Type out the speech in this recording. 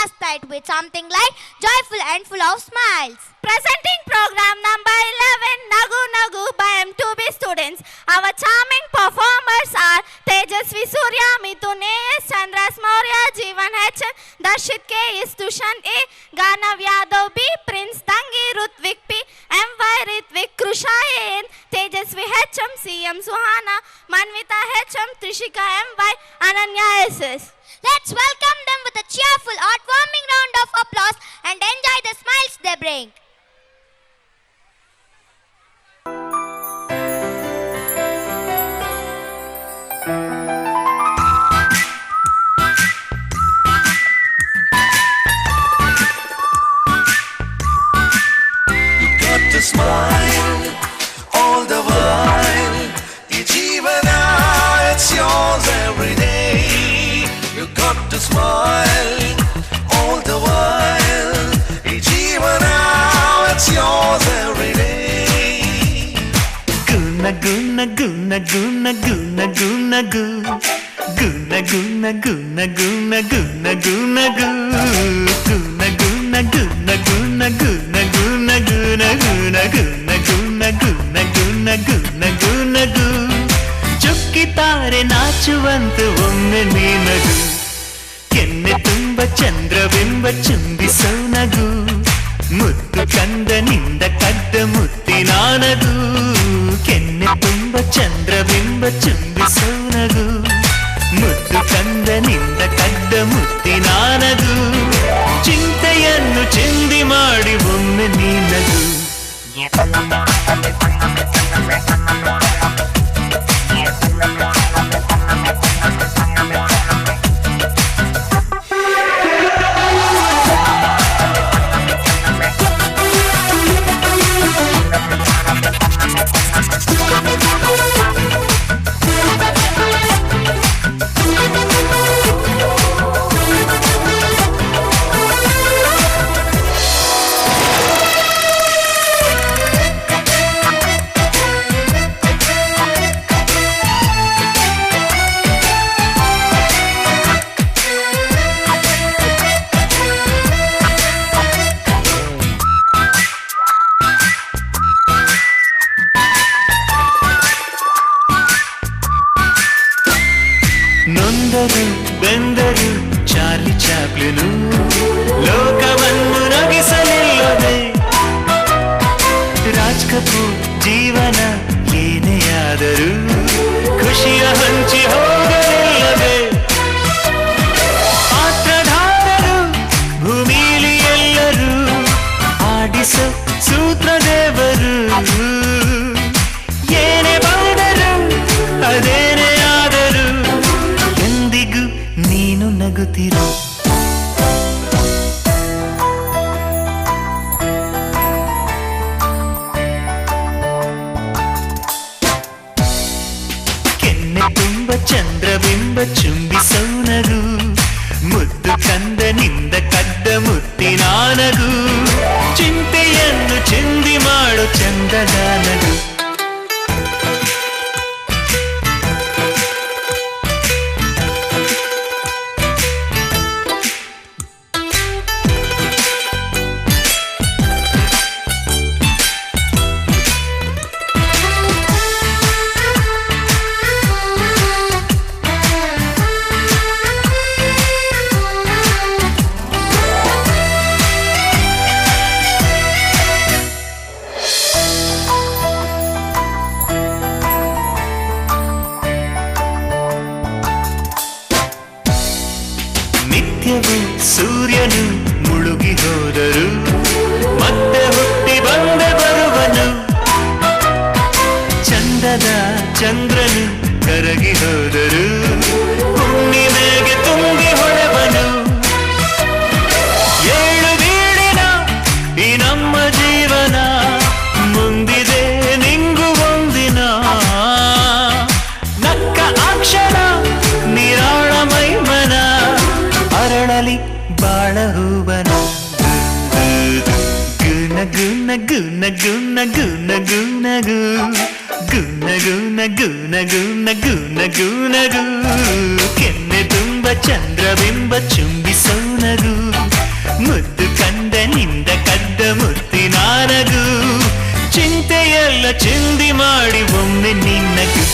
Last night with something light, joyful and full of smiles. Presenting program number 11 Nagu Nagu by M2B students. Our charming performers are Tejasvi Surya, Mithun A.S., Chandras Maurya, Jeevan H, Darshit K, Istushan A, Ganav Yadav B, Prince Dangi, Rutvik P, M.Y. Ritvik, Krusha A, Tejasvi H.M, C.M. Suhana, Manvita H.M, Trishika M.Y, Ananya S.S. Let's welcome them with a cheerful, heartwarming round of applause and enjoy the smiles they bring. You got to smile all the while. Your jeevana, it's yours every day. You got to smile all the while. Your jeevana, it's yours every day. Guna guna guna guna guna guna goo. Guna guna guna guna guna guna goo. Guna guna guna guna guna guna guna guna guna guna guna guna guna guna goo. ಚುಕ್ಕಿತಾರೆ ನಾಚುವಂತೆ ಒಮ್ಮೆ ನೀನಗು ಕೆನ್ನೆ ತುಂಬ ಚಂದ್ರಬಿಂಬ ಚುಂಬಿಸೋ ನಗು ಮುದ್ದು ಕಂದನಿಂದ ಕದ್ದ ಮುತ್ತಿನಾನಗು ಕೆನ್ನೆ ತುಂಬ ಚಂದ್ರಬಿಂಬ ಚುಂಬಿಸೋ ನಗು ಮುದ್ದು ಕಂದನಿಂದ ಕದ್ದ ಮುತ್ತಿನಾನಗು ಚಿಂತೆಯನ್ನು ಚಿಂದಿ ಮಾಡಿ ಒಮ್ಮೆ ನೀನಗು ನೊಂದರು ಬೆಂದರು ಚಾರ್ಲಿ ಚಾಪ್ಲಿನು ಲೋಕವನ್ನು ನಗಿಸಲಿಲ್ಲದೆ ರಾಜ್ ಕಪೂರ್ ಜೀವನ ಏನೇ ಆದರೂ ಖುಷಿಯ ಹಂಚಿ ಹೋಗಲಿಲ್ಲದೆ ಪಾತ್ರಧಾರರು ಭೂಮಿಲಿ ಎಲ್ಲರೂ ಆಡಿಸೋ ಸೂತ್ರದೇವರು ಏನೇ ಬಂದರು ಅದೇನೇ ಆದರೂ ಎಂದಿಗೂ ನೀನು ನಗುತ್ತಿರು ಕೆನ್ನೆ ತುಂಬ ಚಂದ್ರಬಿಂಬ ಚುಂಬಿಸೋ ನಗು ಮುದ್ದು ಕಂದನಿಂದ ಕದ್ದ ಮುತ್ತಿನಾನಗು ಚಿಂತೆಯನ್ನು ಚಿಂದಿ ಮಾಡು ಚಂದದ ನಗು ನಿತ್ಯವೂ ಸೂರ್ಯನು ಮುಳುಗಿ ಹೋದರು ಮತ್ತೆ ಹುಟ್ಟಿ ಬಂದೆ ಬರುವನು ಚಂದದ ಚಂದ್ರನು ಕರಗಿ ಹೋದರು ಹುಣ್ಣಿಮೆಗೆ ತುಂಬಿ ಹೊಳೆವನು ಏಳು ಬೀಳಿನ ಈ ನಮ್ಮ ಜೀವನ ಮುಂದಿದೆ ನಿಂಗು ಒಂದಿನ ನಕ್ಕ ಅಕ್ಷರ ನಿರಾಳ ಮೈಮನ ಅರಳಲಿ ಬಾಳ ಹೂವನ ಗುನ ಗುನ ಗುನ ಗುನ ಗುನ ಗುನ ಗು ಗುನ ಗುನ ಗುನ ಗುನ ಗುನ ಗುನ ಗು ಕೆನ್ನೆ ತುಂಬ ಚಂದ್ರಬಿಂಬ ಚುಂಬಿಸೋ ನಗು ಮುದ್ದು ಕಂದನಿಂದ ಕದ್ದ ಮುತ್ತಿನ ನಗು ಚಿಂತೆಯೆಲ್ಲ ಚಿಂದಿ ಮಾಡಿ ಒಮ್ಮೆ ನಿನ್ನಗು